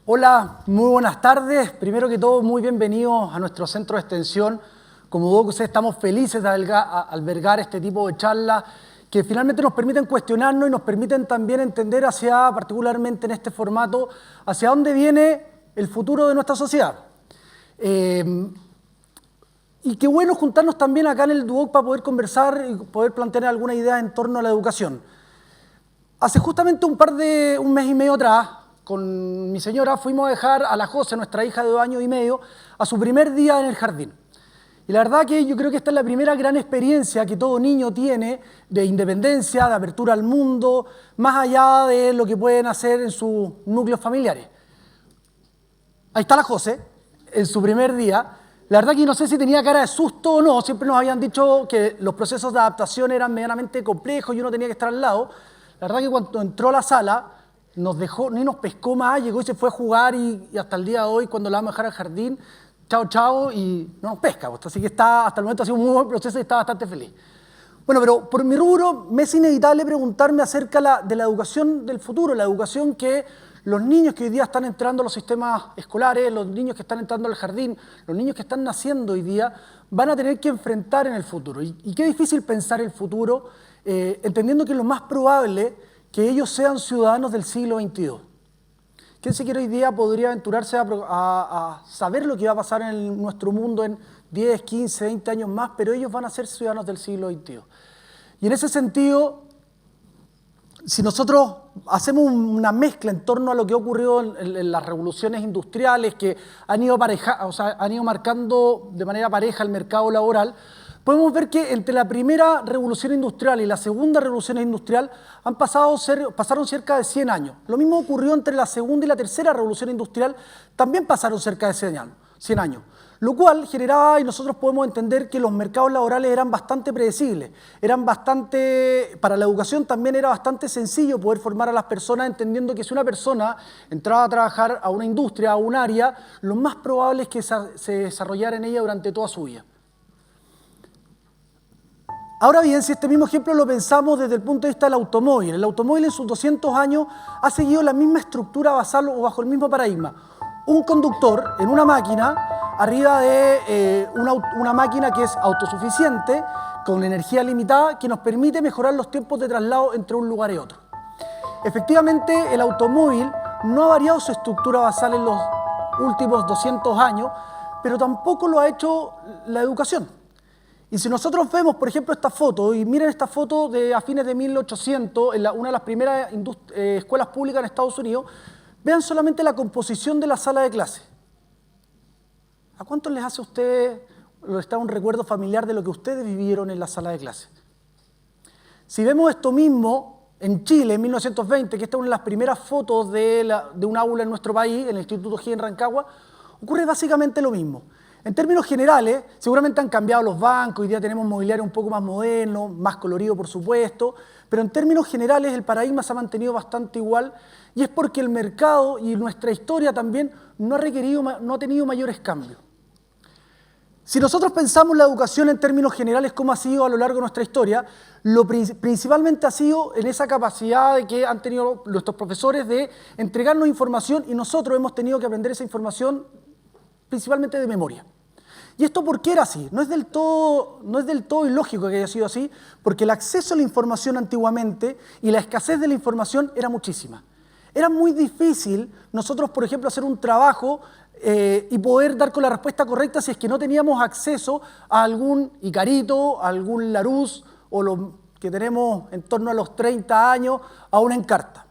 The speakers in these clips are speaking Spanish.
Hola, muy buenas tardes. Primero que todo, muy bienvenidos a nuestro centro de extensión. Como vos estamos felices de albergar este tipo de charlas que finalmente nos permiten cuestionarnos y nos permiten también entender particularmente en este formato, hacia dónde viene el futuro de nuestra sociedad. Y qué bueno juntarnos también acá en el Duoc para poder conversar y poder plantear alguna idea en torno a la educación. Hace justamente un mes y medio atrás, con mi señora fuimos a dejar a la José, nuestra hija de 2 años y medio, a su primer día en el jardín. Y la verdad que yo creo que esta es la primera gran experiencia que todo niño tiene de independencia, de apertura al mundo, más allá de lo que pueden hacer en sus núcleos familiares. Ahí está la José, en su primer día. La verdad que no sé si tenía cara de susto o no, siempre nos habían dicho que los procesos de adaptación eran medianamente complejos y uno tenía que estar al lado. La verdad que cuando entró a la sala, nos dejó, ni nos pescó más, llegó y se fue a jugar y hasta el día de hoy, cuando la vamos a dejar al jardín, chao, chao, y no nos pesca. Así que hasta el momento ha sido un muy buen proceso y está bastante feliz. Bueno, pero por mi rubro me es inevitable preguntarme acerca de la educación del futuro, la educación que los niños que hoy día están entrando a los sistemas escolares, los niños que están entrando al jardín, los niños que están naciendo hoy día, van a tener que enfrentar en el futuro. Y qué difícil pensar el futuro, entendiendo que lo más probable que ellos sean ciudadanos del siglo XXII. ¿Quién siquiera hoy día podría aventurarse a saber lo que va a pasar en nuestro mundo en 10, 15, 20 años más? Pero ellos van a ser ciudadanos del siglo XXII. Y en ese sentido, si nosotros hacemos una mezcla en torno a lo que ha ocurrido en las revoluciones industriales que han ido marcando de manera pareja el mercado laboral, podemos ver que entre la primera revolución industrial y la segunda revolución industrial pasaron cerca de 100 años. Lo mismo ocurrió entre la segunda y la tercera revolución industrial, también pasaron cerca de 100 años. Lo cual generaba, y nosotros podemos entender, que los mercados laborales eran bastante predecibles. Para la educación también era bastante sencillo poder formar a las personas, entendiendo que si una persona entraba a trabajar a una industria, a un área, lo más probable es que se desarrollara en ella durante toda su vida. Ahora bien, si este mismo ejemplo lo pensamos desde el punto de vista del automóvil, el automóvil en sus 200 años ha seguido la misma estructura basal o bajo el mismo paradigma. Un conductor en una máquina, arriba de una máquina que es autosuficiente, con energía limitada, que nos permite mejorar los tiempos de traslado entre un lugar y otro. Efectivamente, el automóvil no ha variado su estructura basal en los últimos 200 años, pero tampoco lo ha hecho la educación. Y si nosotros vemos, por ejemplo, esta foto, y miren esta foto a fines de 1800, en una de las primeras escuelas públicas en Estados Unidos, vean solamente la composición de la sala de clase. ¿A cuántos les hace a ustedes un recuerdo familiar de lo que ustedes vivieron en la sala de clase? Si vemos esto mismo en Chile, en 1920, que esta es una de las primeras fotos de un aula en nuestro país, en el Instituto G en Rancagua, ocurre básicamente lo mismo. En términos generales, seguramente han cambiado los bancos, hoy día tenemos mobiliario un poco más moderno, más colorido por supuesto, pero en términos generales el paradigma se ha mantenido bastante igual y es porque el mercado y nuestra historia también no ha tenido mayores cambios. Si nosotros pensamos la educación en términos generales, cómo ha sido a lo largo de nuestra historia, principalmente ha sido en esa capacidad de que han tenido nuestros profesores de entregarnos información y nosotros hemos tenido que aprender esa información principalmente de memoria. ¿Y esto por qué era así? No es del todo ilógico que haya sido así, porque el acceso a la información antiguamente y la escasez de la información era muchísima. Era muy difícil nosotros, por ejemplo, hacer un trabajo y poder dar con la respuesta correcta si es que no teníamos acceso a algún Icarito, a algún Larousse o lo que tenemos en torno a los 30 años, a una Encarta.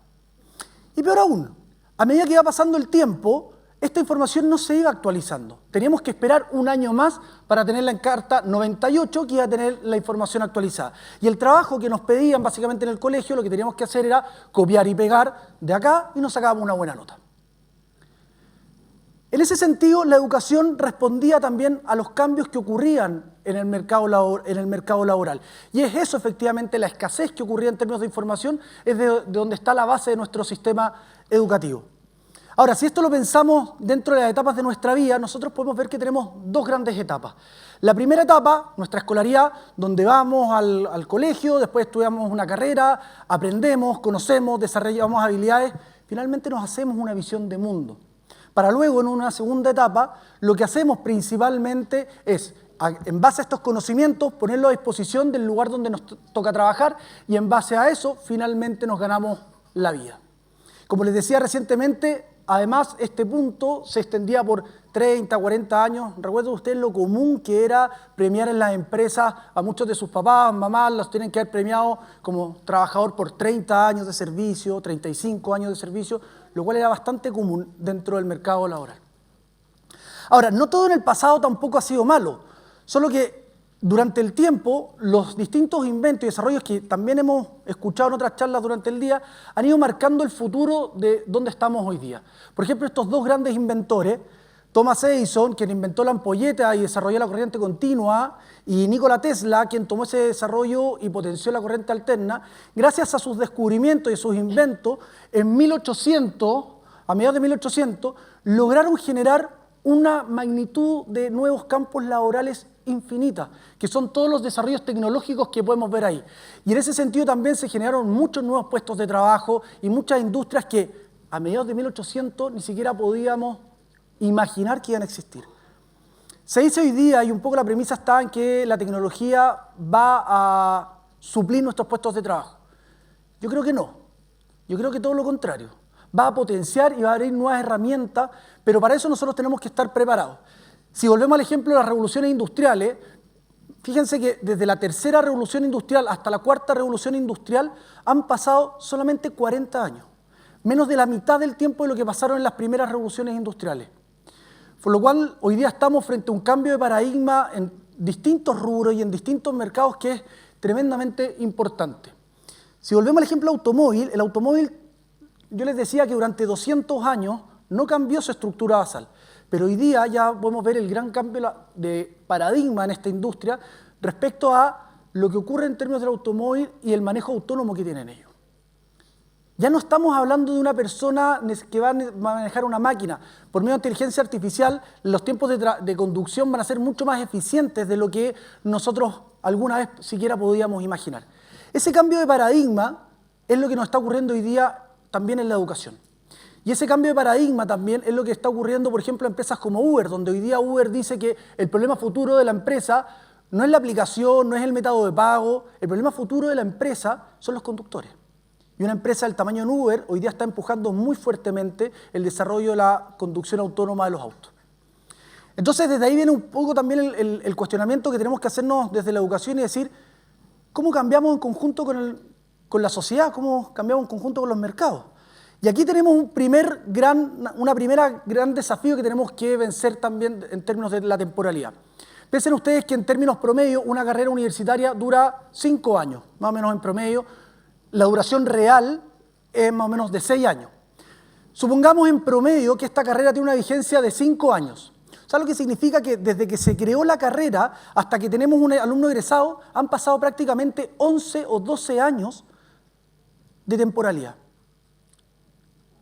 Y peor aún, a medida que iba pasando el tiempo, esta información no se iba actualizando. Teníamos que esperar un año más para tener la Encarta 98 que iba a tener la información actualizada. Y el trabajo que nos pedían básicamente en el colegio, lo que teníamos que hacer era copiar y pegar de acá y nos sacábamos una buena nota. En ese sentido, la educación respondía también a los cambios que ocurrían en el mercado laboral. Y es eso, efectivamente, la escasez que ocurría en términos de información, es de donde está la base de nuestro sistema educativo. Ahora, si esto lo pensamos dentro de las etapas de nuestra vida, nosotros podemos ver que tenemos dos grandes etapas. La primera etapa, nuestra escolaridad, donde vamos al colegio, después estudiamos una carrera, aprendemos, conocemos, desarrollamos habilidades, finalmente nos hacemos una visión de mundo. para luego en una segunda etapa lo que hacemos principalmente es, en base a estos conocimientos, ponerlo a disposición del lugar donde nos toca trabajar y en base a eso finalmente nos ganamos la vida. Como les decía recientemente, además este punto se extendía por 30, 40 años. Recuerden ustedes lo común que era premiar en las empresas a muchos de sus papás, mamás, los tienen que haber premiado como trabajador por 30 años de servicio, 35 años de servicio, lo cual era bastante común dentro del mercado laboral. Ahora, no todo en el pasado tampoco ha sido malo, solo que durante el tiempo los distintos inventos y desarrollos que también hemos escuchado en otras charlas durante el día han ido marcando el futuro de dónde estamos hoy día. Por ejemplo, estos dos grandes inventores, Thomas Edison, quien inventó la ampolleta y desarrolló la corriente continua, y Nikola Tesla, quien tomó ese desarrollo y potenció la corriente alterna, gracias a sus descubrimientos y sus inventos, en 1800, a mediados de 1800, lograron generar una magnitud de nuevos campos laborales infinita, que son todos los desarrollos tecnológicos que podemos ver ahí. Y en ese sentido también se generaron muchos nuevos puestos de trabajo y muchas industrias que a mediados de 1800 ni siquiera podíamos imaginar que iban a existir. Se dice hoy día, y un poco la premisa está en que la tecnología va a suplir nuestros puestos de trabajo. Yo creo que no. Yo creo que todo lo contrario. Va a potenciar y va a abrir nuevas herramientas, pero para eso nosotros tenemos que estar preparados. Si volvemos al ejemplo de las revoluciones industriales, fíjense que desde la tercera revolución industrial hasta la cuarta revolución industrial han pasado solamente 40 años, menos de la mitad del tiempo de lo que pasaron en las primeras revoluciones industriales. Por lo cual hoy día estamos frente a un cambio de paradigma en distintos rubros y en distintos mercados que es tremendamente importante. Si volvemos al ejemplo automóvil, el automóvil, yo les decía que durante 200 años no cambió su estructura basal, pero hoy día ya podemos ver el gran cambio de paradigma en esta industria respecto a lo que ocurre en términos del automóvil y el manejo autónomo que tienen ellos. Ya no estamos hablando de una persona que va a manejar una máquina. Por medio de inteligencia artificial, los tiempos de conducción van a ser mucho más eficientes de lo que nosotros alguna vez siquiera podíamos imaginar. Ese cambio de paradigma es lo que nos está ocurriendo hoy día también en la educación. Y ese cambio de paradigma también es lo que está ocurriendo, por ejemplo, en empresas como Uber, donde hoy día Uber dice que el problema futuro de la empresa no es la aplicación, no es el método de pago, el problema futuro de la empresa son los conductores. Y una empresa del tamaño de Uber hoy día está empujando muy fuertemente el desarrollo de la conducción autónoma de los autos. Entonces, desde ahí viene un poco también el cuestionamiento que tenemos que hacernos desde la educación y decir, ¿cómo cambiamos en conjunto con la sociedad? ¿Cómo cambiamos en conjunto con los mercados? Y aquí tenemos un primer gran desafío que tenemos que vencer también en términos de la temporalidad. Piensen ustedes que en términos promedio una carrera universitaria dura 5 años, más o menos en promedio. La duración real es más o menos de 6 años. Supongamos en promedio que esta carrera tiene una vigencia de 5 años. ¿Sabes lo que significa? Que desde que se creó la carrera hasta que tenemos un alumno egresado han pasado prácticamente 11 o 12 años de temporalidad.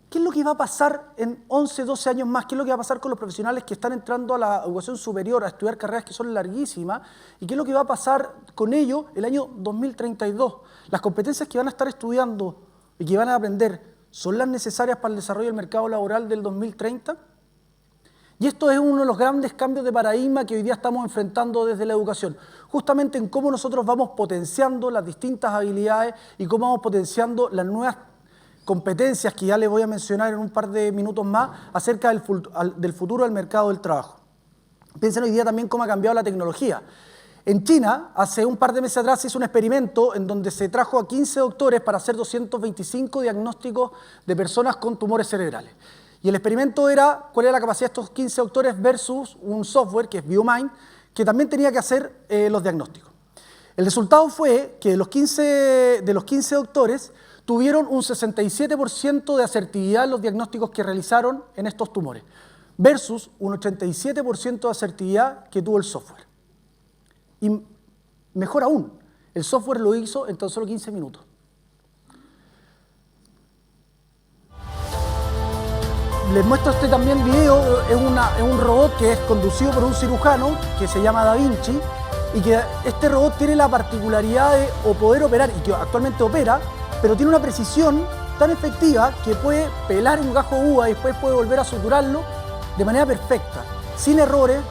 ¿Qué es lo que va a pasar en 11, 12 años más? ¿Qué es lo que va a pasar con los profesionales que están entrando a la educación superior a estudiar carreras que son larguísimas? ¿Y qué es lo que va a pasar con ello el año 2032? ¿Las competencias que van a estar estudiando y que van a aprender son las necesarias para el desarrollo del mercado laboral del 2030? Y esto es uno de los grandes cambios de paradigma que hoy día estamos enfrentando desde la educación, justamente en cómo nosotros vamos potenciando las distintas habilidades y cómo vamos potenciando las nuevas competencias que ya les voy a mencionar en un par de minutos más acerca del futuro del mercado del trabajo. Piensen hoy día también cómo ha cambiado la tecnología. En China, hace un par de meses atrás, se hizo un experimento en donde se trajo a 15 doctores para hacer 225 diagnósticos de personas con tumores cerebrales. Y el experimento era cuál era la capacidad de estos 15 doctores versus un software, que es BioMind, que también tenía que hacer los diagnósticos. El resultado fue que de los 15 doctores tuvieron un 67% de asertividad en los diagnósticos que realizaron en estos tumores, versus un 87% de asertividad que tuvo el software. Y mejor aún, el software lo hizo en tan solo 15 minutos. Les muestro este también video, es un robot que es conducido por un cirujano que se llama Da Vinci, y que este robot tiene la particularidad de poder operar, y que actualmente opera, pero tiene una precisión tan efectiva que puede pelar un gajo uva y después puede volver a suturarlo de manera perfecta, sin errores,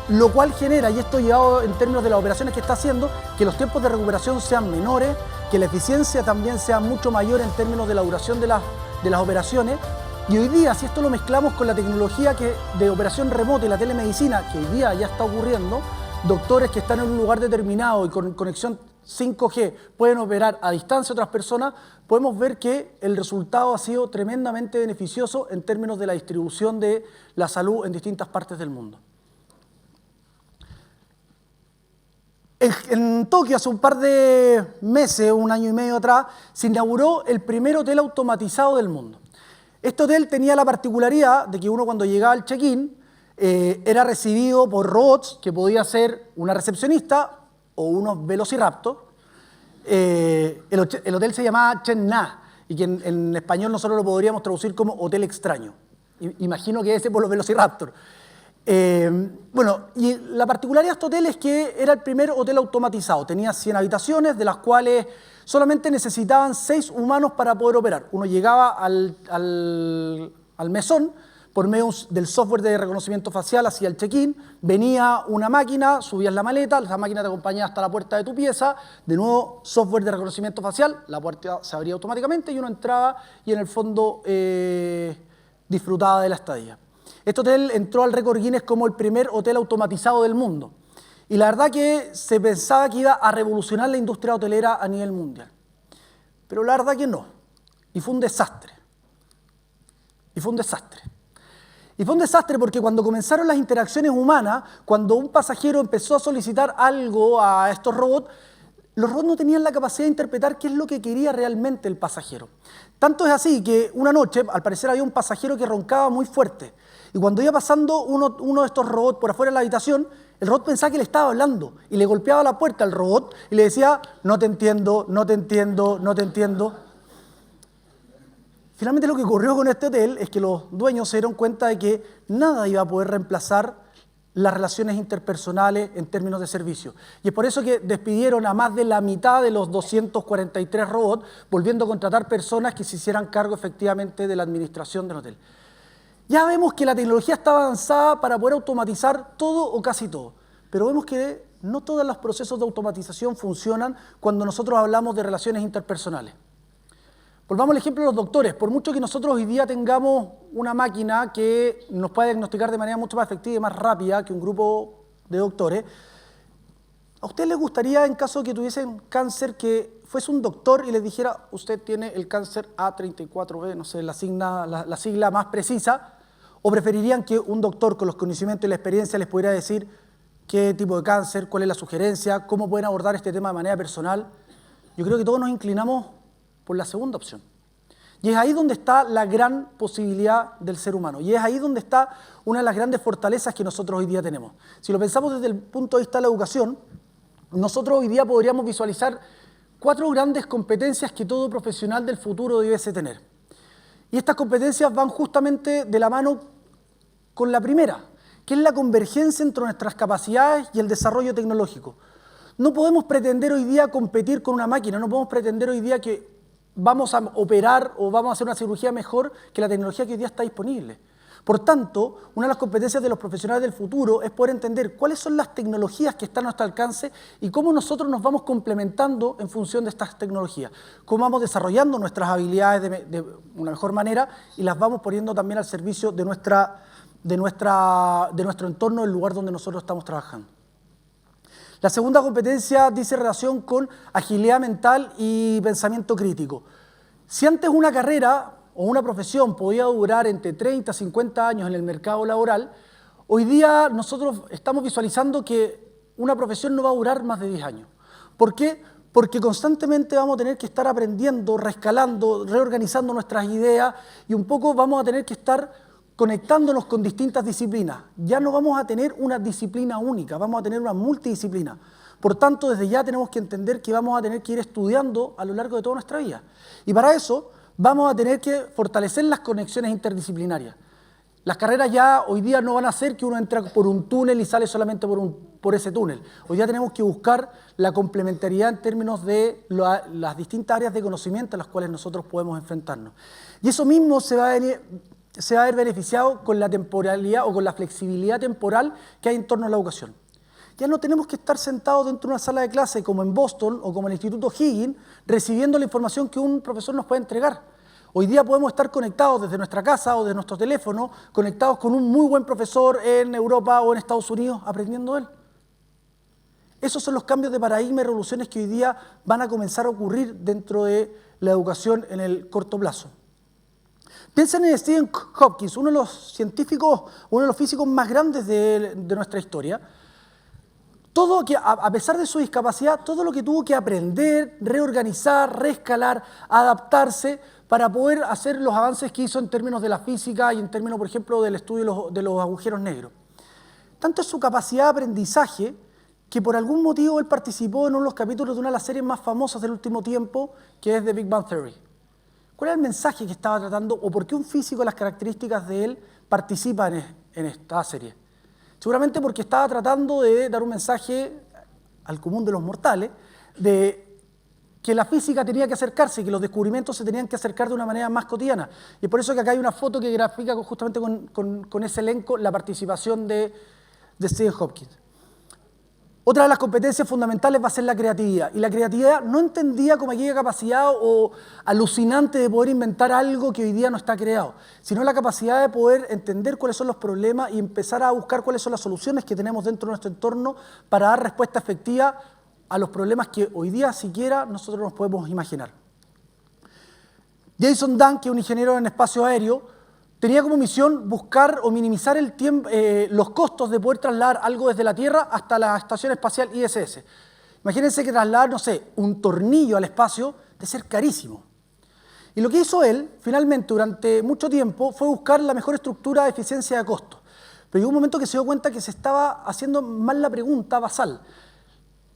lo cual genera, y esto llevado en términos de las operaciones que está haciendo, que los tiempos de recuperación sean menores, que la eficiencia también sea mucho mayor en términos de la duración de las operaciones. Y hoy día, si esto lo mezclamos con la tecnología de operación remota y la telemedicina, que hoy día ya está ocurriendo, doctores que están en un lugar determinado y con conexión 5G pueden operar a distancia a otras personas, podemos ver que el resultado ha sido tremendamente beneficioso en términos de la distribución de la salud en distintas partes del mundo. En Tokio, hace un par de meses, un año y medio atrás, se inauguró el primer hotel automatizado del mundo. Este hotel tenía la particularidad de que uno, cuando llegaba al check-in, era recibido por robots, que podía ser una recepcionista o unos velociraptor. El hotel se llamaba Chennai, y que en español nosotros lo podríamos traducir como hotel extraño. Imagino que ese por los velociraptor. Bueno, y la particularidad de este hotel es que era el primer hotel automatizado. Tenía 100 habitaciones, de las cuales solamente necesitaban 6 humanos para poder operar. Uno llegaba al mesón por medio del software de reconocimiento facial, hacía el check-in, venía una máquina, subías la maleta, la máquina te acompañaba hasta la puerta de tu pieza, de nuevo software de reconocimiento facial, la puerta se abría automáticamente y uno entraba y en el fondo disfrutaba de la estadía. Este hotel entró al récord Guinness como el primer hotel automatizado del mundo. Y la verdad que se pensaba que iba a revolucionar la industria hotelera a nivel mundial. Pero la verdad que no. Y fue un desastre. Y fue un desastre. Y fue un desastre porque cuando comenzaron las interacciones humanas, cuando un pasajero empezó a solicitar algo a estos robots, los robots no tenían la capacidad de interpretar qué es lo que quería realmente el pasajero. Tanto es así que una noche, al parecer, había un pasajero que roncaba muy fuerte. Y cuando iba pasando uno de estos robots por afuera de la habitación, el robot pensaba que le estaba hablando y le golpeaba la puerta al robot y le decía: no te entiendo, no te entiendo, no te entiendo. Finalmente lo que ocurrió con este hotel es que los dueños se dieron cuenta de que nada iba a poder reemplazar las relaciones interpersonales en términos de servicio. Y es por eso que despidieron a más de la mitad de los 243 robots, volviendo a contratar personas que se hicieran cargo efectivamente de la administración del hotel. Ya vemos que la tecnología está avanzada para poder automatizar todo o casi todo, pero vemos que no todos los procesos de automatización funcionan cuando nosotros hablamos de relaciones interpersonales. Volvamos al ejemplo de los doctores. Por mucho que nosotros hoy día tengamos una máquina que nos pueda diagnosticar de manera mucho más efectiva y más rápida que un grupo de doctores, ¿a usted le gustaría, en caso de que tuviesen cáncer, que fuese un doctor y les dijera: usted tiene el cáncer A34B, no sé, la sigla más precisa? ¿O preferirían que un doctor con los conocimientos y la experiencia les pudiera decir qué tipo de cáncer, cuál es la sugerencia, cómo pueden abordar este tema de manera personal? Yo creo que todos nos inclinamos por la segunda opción. Y es ahí donde está la gran posibilidad del ser humano. Y es ahí donde está una de las grandes fortalezas que nosotros hoy día tenemos. Si lo pensamos desde el punto de vista de la educación, nosotros hoy día podríamos visualizar 4 grandes competencias que todo profesional del futuro debiese tener. Y estas competencias van justamente de la mano con la primera, que es la convergencia entre nuestras capacidades y el desarrollo tecnológico. No podemos pretender hoy día competir con una máquina, no podemos pretender hoy día que vamos a operar o vamos a hacer una cirugía mejor que la tecnología que hoy día está disponible. Por tanto, una de las competencias de los profesionales del futuro es poder entender cuáles son las tecnologías que están a nuestro alcance y cómo nosotros nos vamos complementando en función de estas tecnologías, cómo vamos desarrollando nuestras habilidades de una mejor manera y las vamos poniendo también al servicio de nuestro entorno, el lugar donde nosotros estamos trabajando. La segunda competencia dice relación con agilidad mental y pensamiento crítico. Si antes una carrera o una profesión podía durar entre 30 a 50 años en el mercado laboral, hoy día nosotros estamos visualizando que una profesión no va a durar más de 10 años. ¿Por qué? Porque constantemente vamos a tener que estar aprendiendo, reescalando, reorganizando nuestras ideas y un poco vamos a tener que estar conectándonos con distintas disciplinas. Ya no vamos a tener una disciplina única, vamos a tener una multidisciplina. Por tanto, desde ya tenemos que entender que vamos a tener que ir estudiando a lo largo de toda nuestra vida. Y para eso vamos a tener que fortalecer las conexiones interdisciplinarias. Las carreras ya hoy día no van a ser que uno entra por un túnel y sale solamente por ese túnel. Hoy día tenemos que buscar la complementariedad en términos de las distintas áreas de conocimiento a las cuales nosotros podemos enfrentarnos. Y eso mismo se va a venir se va a ver beneficiado con la temporalidad o con la flexibilidad temporal que hay en torno a la educación. Ya no tenemos que estar sentados dentro de una sala de clase como en Boston o como en el Instituto Higgins recibiendo la información que un profesor nos puede entregar. Hoy día podemos estar conectados desde nuestra casa o de nuestro teléfono, conectados con un muy buen profesor en Europa o en Estados Unidos aprendiendo de él. Esos son los cambios de paradigma y revoluciones que hoy día van a comenzar a ocurrir dentro de la educación en el corto plazo. Piensen en Stephen Hopkins, uno de los científicos, uno de los físicos más grandes de nuestra historia. A pesar de su discapacidad, todo lo que tuvo que aprender, reorganizar, reescalar, adaptarse para poder hacer los avances que hizo en términos de la física y en términos, por ejemplo, del estudio de los agujeros negros. Tanto es su capacidad de aprendizaje que por algún motivo él participó en uno de los capítulos de una de las series más famosas del último tiempo, que es The Big Bang Theory. ¿Cuál es el mensaje que estaba tratando o por qué un físico, las características de él, participa en esta serie? Seguramente porque estaba tratando de dar un mensaje al común de los mortales de que la física tenía que acercarse, que los descubrimientos se tenían que acercar de una manera más cotidiana. Y es por eso que acá hay una foto que grafica justamente con ese elenco la participación de Stephen Hopkins. Otra de las competencias fundamentales va a ser la creatividad. Y la creatividad no entendía como aquella capacidad o alucinante de poder inventar algo que hoy día no está creado, sino la capacidad de poder entender cuáles son los problemas y empezar a buscar cuáles son las soluciones que tenemos dentro de nuestro entorno para dar respuesta efectiva a los problemas que hoy día siquiera nosotros nos podemos imaginar. Jason Dunn, que es un ingeniero en espacio aéreo, tenía como misión buscar o minimizar los costos de poder trasladar algo desde la Tierra hasta la Estación Espacial ISS. Imagínense que trasladar, no sé, un tornillo al espacio debe ser carísimo. Y lo que hizo él, finalmente, durante mucho tiempo, fue buscar la mejor estructura de eficiencia de costos. Pero llegó un momento que se dio cuenta que se estaba haciendo mal la pregunta basal.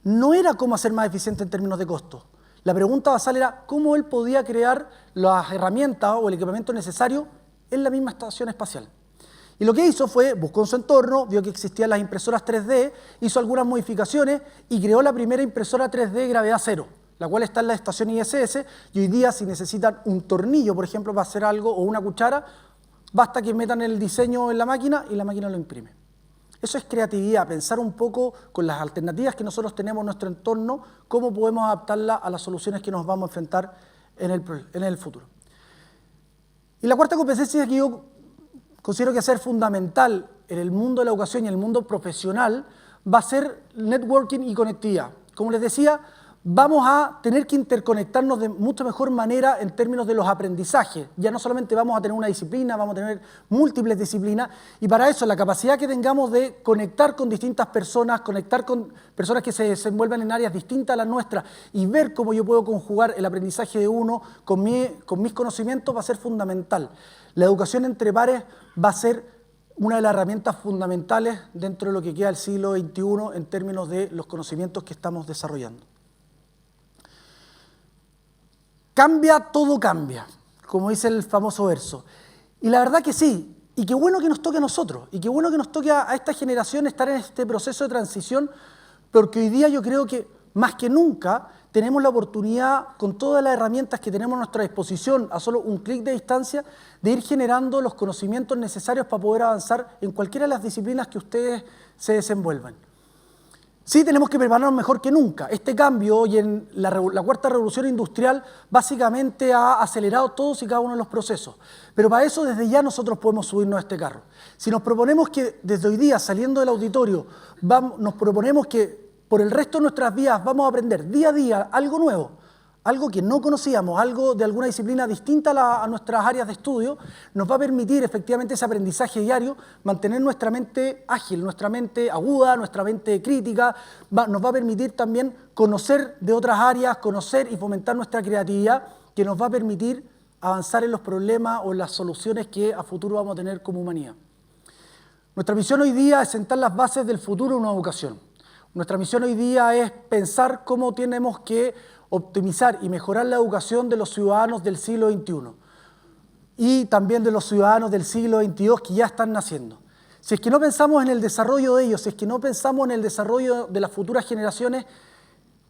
No era cómo hacer más eficiente en términos de costos. La pregunta basal era cómo él podía crear las herramientas o el equipamiento necesario en la misma estación espacial. Y lo que hizo fue, buscó en su entorno, vio que existían las impresoras 3D, hizo algunas modificaciones y creó la primera impresora 3D gravedad cero, la cual está en la estación ISS, y hoy día si necesitan un tornillo, por ejemplo, para hacer algo, o una cuchara, basta que metan el diseño en la máquina y la máquina lo imprime. Eso es creatividad, pensar un poco con las alternativas que nosotros tenemos en nuestro entorno, cómo podemos adaptarla a las soluciones que nos vamos a enfrentar en el futuro. Y la cuarta competencia que yo considero que va a ser fundamental en el mundo de la educación y en el mundo profesional va a ser networking y conectividad. Como les decía, vamos a tener que interconectarnos de mucha mejor manera en términos de los aprendizajes. Ya no solamente vamos a tener una disciplina, vamos a tener múltiples disciplinas, y para eso la capacidad que tengamos de conectar con distintas personas, conectar con personas que se desenvuelven en áreas distintas a las nuestras y ver cómo yo puedo conjugar el aprendizaje de uno con mis conocimientos va a ser fundamental. La educación entre pares va a ser una de las herramientas fundamentales dentro de lo que queda del siglo XXI en términos de los conocimientos que estamos desarrollando. Cambia, todo cambia, como dice el famoso verso. Y la verdad que sí, y qué bueno que nos toque a nosotros, y qué bueno que nos toque a esta generación estar en este proceso de transición, porque hoy día yo creo que más que nunca tenemos la oportunidad, con todas las herramientas que tenemos a nuestra disposición, a solo un clic de distancia, de ir generando los conocimientos necesarios para poder avanzar en cualquiera de las disciplinas que ustedes se desenvuelvan. Sí, tenemos que prepararnos mejor que nunca. Este cambio y en la cuarta revolución industrial básicamente ha acelerado todos y cada uno de los procesos. Pero para eso desde ya nosotros podemos subirnos a este carro. Si nos proponemos que desde hoy día, saliendo del auditorio, nos proponemos que por el resto de nuestras vidas vamos a aprender día a día algo nuevo, algo que no conocíamos, algo de alguna disciplina distinta a nuestras áreas de estudio, nos va a permitir efectivamente ese aprendizaje diario, mantener nuestra mente ágil, nuestra mente aguda, nuestra mente crítica, nos va a permitir también conocer de otras áreas, conocer y fomentar nuestra creatividad, que nos va a permitir avanzar en los problemas o en las soluciones que a futuro vamos a tener como humanidad. Nuestra misión hoy día es sentar las bases del futuro de una educación. Nuestra misión hoy día es pensar cómo tenemos que optimizar y mejorar la educación de los ciudadanos del siglo XXI y también de los ciudadanos del siglo XXII que ya están naciendo. Si es que no pensamos en el desarrollo de ellos, si es que no pensamos en el desarrollo de las futuras generaciones,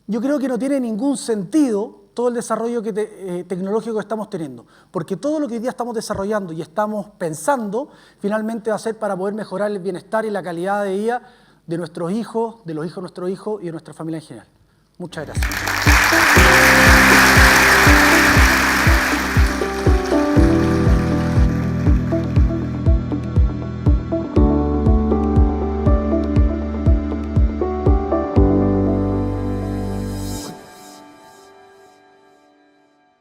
yo creo que no tiene ningún sentido todo el desarrollo tecnológico que estamos teniendo. Porque todo lo que hoy día estamos desarrollando y estamos pensando, finalmente va a ser para poder mejorar el bienestar y la calidad de vida de nuestros hijos, de los hijos de nuestros hijos y de nuestra familia en general. Muchas gracias.